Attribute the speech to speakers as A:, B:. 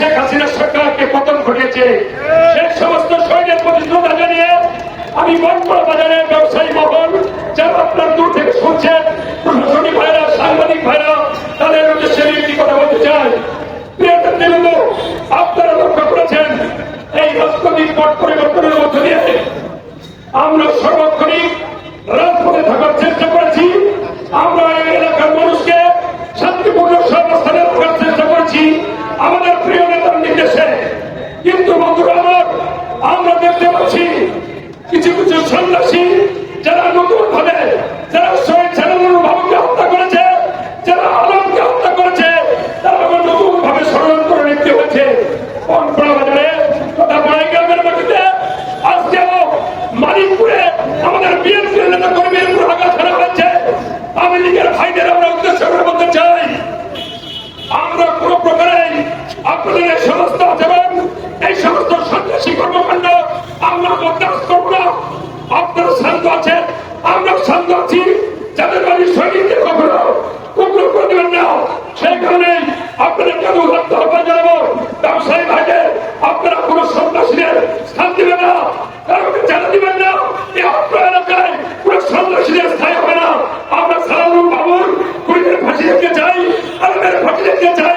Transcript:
A: শেখ হাসিনা সরকারকে পতন ঘটিয়েছে সেই সমস্ত শহীদের প্রতি শ্রদ্ধা জানিয়ে আমি বনপাড়া বাজারের ব্যবসায়ী মহল যারা আপনার দূর থেকে শুনছেন, প্রশাসনিক ভাইরা, সাংবাদিক ভাইরা, তাদের উদ্দেশ্যে একটি কথা বলতে চাই। প্রিয় নেতৃবৃন্দ, আপনারা লক্ষ্য করেছেন এই রাজনৈতিক পট পরিবর্তনের মধ্য দিয়ে আমরা সর্বক্ষণিক রাজপথে থাকার চেষ্টা করেছি। আমরা এই এলাকার মানুষকে শান্তিপূর্ণ সহাবস্থানে রাখার চেষ্টা করেছি আমাদের প্রিয় নেতার নির্দেশে। কিন্তু বন্ধুরা আমার, আমরা দেখতে পাচ্ছি কিছু কিছু সন্ন্যাসী যারা নতুন ভাবে, যারা শহীদ ছেলেনুর বাবুকে হত্যা করেছে, যারা আলমকে হত্যা করেছে, তারা আবার নতুন ভাবে ষড়যন্ত্র লিপ্ত হয়েছে। বনপাড়া বাজারে তথা বড়াইগ্রামের মাটিতে আজকেও মানিকপুরে আমাদের বিএনপির নেতা কর্মীর উপর আঘাত করা হয়েছে। আওয়ামী লীগের ভাইদের আমরা উদ্দেশ্য করে বলতে চাই, আমরা কোন প্রকারেই আপনাদের এই সমস্ত আচরণ, এই সমস্ত সন্ত্রাসী কর্মকাণ্ড আমরা বরদাস্ত করব না। আপনারা শান্ত আছেন, আমরা শান্ত আছি। যাদের বাড়ি শহীদদের কখনো কুকুর করে দেবেন না, সেই কারণেই আপনাদের কেন উদাত্ত আহ্বান জানাবো, ব্যবসায়ী ভাইদের আপনারা কোন সন্ত্রাসীদের স্থান দিবেন না, কারোকে জানা দিবেন না। এই আপনার এলাকায় কোন সন্ত্রাসীদের স্থায়ী হবে না। আমরা সালামুল বাবুর কুড়িদের ফাঁসি দেখতে চাই, আলমের ফাঁসি দেখতে চাই।